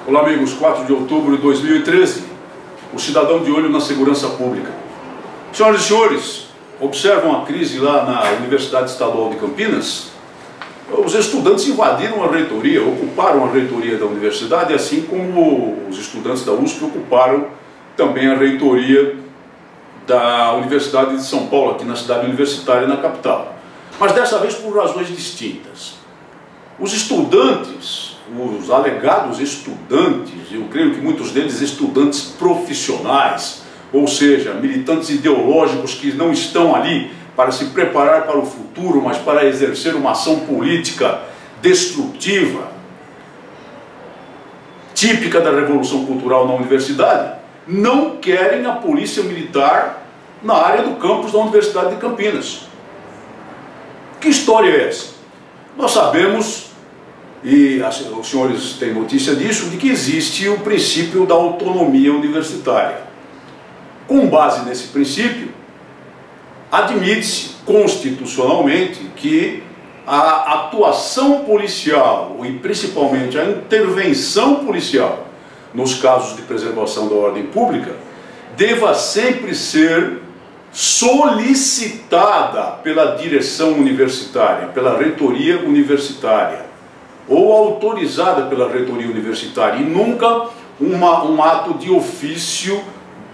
Olá amigos, 4 de outubro de 2013, o cidadão de olho na segurança pública. Senhoras e senhores, observam a crise lá na Universidade Estadual de Campinas? Os estudantes invadiram a reitoria, ocuparam a reitoria da universidade, assim como os estudantes da USP ocuparam também a reitoria da Universidade de São Paulo, aqui na cidade universitária, na capital. Mas dessa vez por razões distintas. Os estudantes, os alegados estudantes, eu creio que muitos deles estudantes profissionais, ou seja, militantes ideológicos que não estão ali para se preparar para o futuro, mas para exercer uma ação política destrutiva, típica da Revolução Cultural na universidade, não querem a polícia militar na área do campus da Universidade de Campinas. Que história é essa? Nós sabemos, e os senhores têm notícia disso, de que existe o princípio da autonomia universitária. Com base nesse princípio, admite-se constitucionalmente que a atuação policial, e principalmente a intervenção policial, nos casos de preservação da ordem pública, deva sempre ser solicitada pela direção universitária, pela reitoria universitária, ou autorizada pela reitoria universitária, e nunca um ato de ofício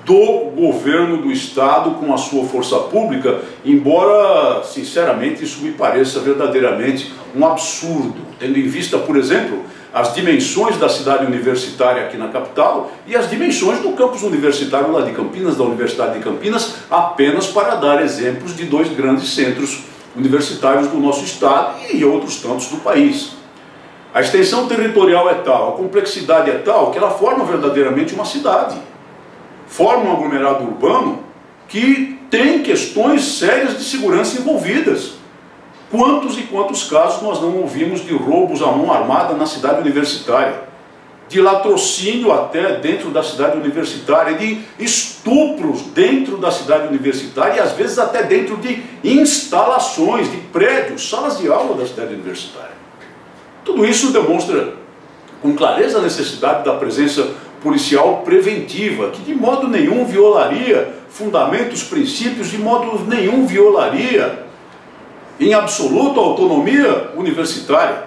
do governo do Estado com a sua força pública, embora, sinceramente, isso me pareça verdadeiramente um absurdo, tendo em vista, por exemplo, as dimensões da cidade universitária aqui na capital e as dimensões do campus universitário lá de Campinas, da Universidade de Campinas, apenas para dar exemplos de dois grandes centros universitários do nosso estado e outros tantos do país. A extensão territorial é tal, a complexidade é tal, que ela forma verdadeiramente uma cidade. Forma um aglomerado urbano que tem questões sérias de segurança envolvidas. Quantos e quantos casos nós não ouvimos de roubos à mão armada na cidade universitária, de latrocínio até dentro da cidade universitária, de estupros dentro da cidade universitária e às vezes até dentro de instalações, de prédios, salas de aula da cidade universitária. Tudo isso demonstra com clareza a necessidade da presença policial preventiva, que de modo nenhum violaria fundamentos, princípios, de modo nenhum violaria em absoluto a autonomia universitária.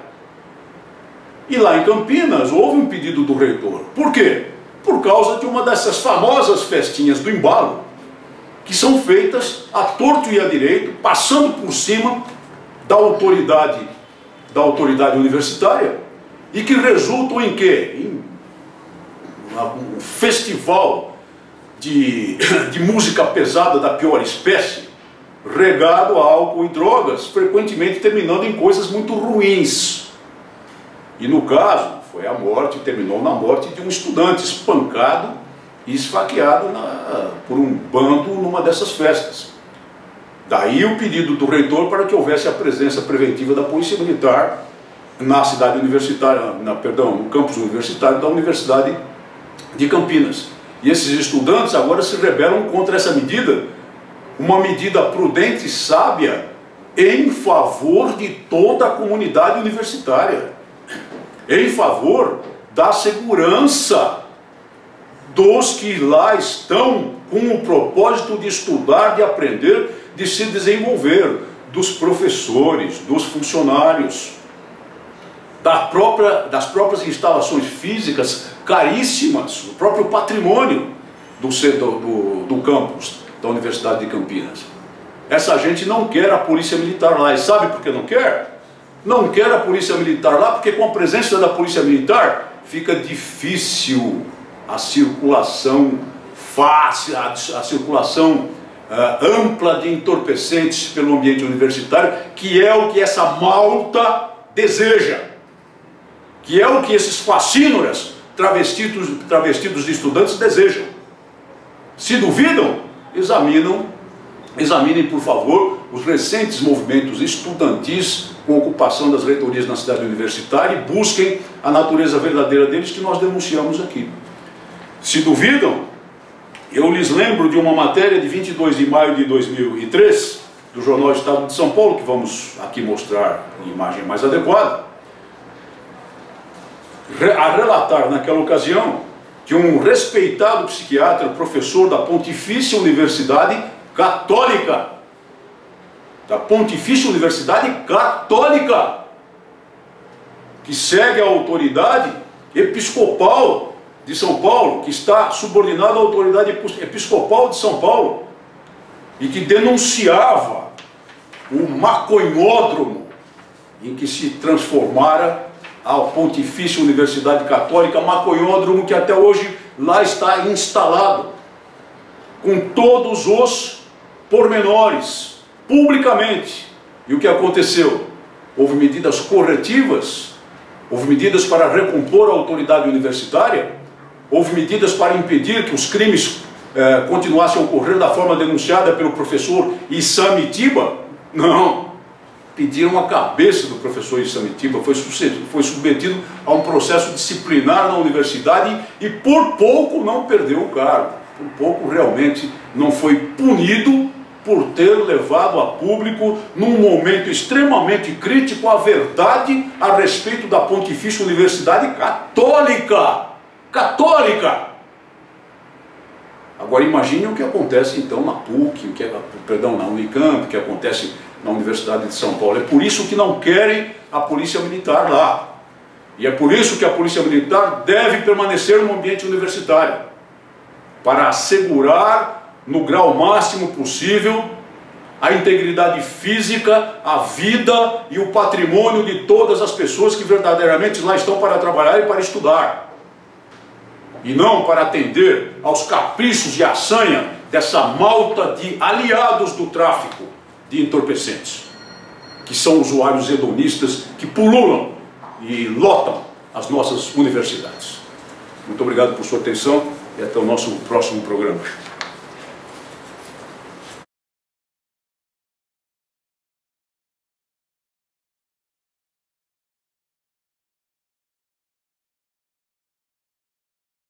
E lá em Campinas houve um pedido do reitor. Por quê? Por causa de uma dessas famosas festinhas do embalo, que são feitas à torto e à direito, passando por cima da autoridade universitária, e que resultam em quê? Em um festival de música pesada da pior espécie, regado a álcool e drogas, frequentemente terminando em coisas muito ruins. E no caso, foi a morte, terminou na morte de um estudante espancado e esfaqueado por um bando numa dessas festas. Daí o pedido do reitor para que houvesse a presença preventiva da Polícia Militar na cidade universitária, no campus universitário da Universidade de Campinas. E esses estudantes agora se rebelam contra essa medida, uma medida prudente e sábia em favor de toda a comunidade universitária, em favor da segurança dos que lá estão com o propósito de estudar, de aprender, de se desenvolver, dos professores, dos funcionários, das próprias instalações físicas caríssimas, o próprio patrimônio do campus da Universidade de Campinas. Essa gente não quer a polícia militar lá. E sabe por que não quer? Não quer a polícia militar lá porque com a presença da polícia militar fica difícil a circulação fácil, a circulação ampla de entorpecentes pelo ambiente universitário, que é o que essa malta deseja, que é o que esses fascínoras travestidos de estudantes desejam. Se duvidam, examinem, por favor, os recentes movimentos estudantis com ocupação das reitorias na cidade universitária e busquem a natureza verdadeira deles, que nós denunciamos aqui. Se duvidam, eu lhes lembro de uma matéria de 22 de maio de 2003, do Jornal Estado de São Paulo, que vamos aqui mostrar em imagem mais adequada, a relatar naquela ocasião que um respeitado psiquiatra, professor da Pontifícia Universidade Católica, que segue a autoridade episcopal de São Paulo, que está subordinado à autoridade episcopal de São Paulo, e que denunciava o maconhódromo em que se transformara a Pontifícia Universidade Católica, maconhódromo que até hoje lá está instalado, com todos os pormenores, publicamente. E o que aconteceu? Houve medidas corretivas, houve medidas para recompor a autoridade universitária, houve medidas para impedir que os crimes continuassem a ocorrer da forma denunciada pelo professor Issamitiba? Não. Pediram a cabeça do professor Issamitiba, foi submetido a um processo disciplinar na universidade e por pouco não perdeu o cargo. Por pouco realmente não foi punido por ter levado a público, num momento extremamente crítico, a verdade a respeito da Pontifícia Universidade Católica. Agora imagine o que acontece então na PUC, na Unicamp, o que acontece na Universidade de São Paulo. É por isso que não querem a Polícia Militar lá. E é por isso que a Polícia Militar deve permanecer no ambiente universitário, para assegurar, no grau máximo possível, a integridade física, a vida e o patrimônio de todas as pessoas que verdadeiramente lá estão para trabalhar e para estudar. E não para atender aos caprichos e à sanha dessa malta de aliados do tráfico de entorpecentes, que são usuários hedonistas que pululam e lotam as nossas universidades. Muito obrigado por sua atenção e até o nosso próximo programa.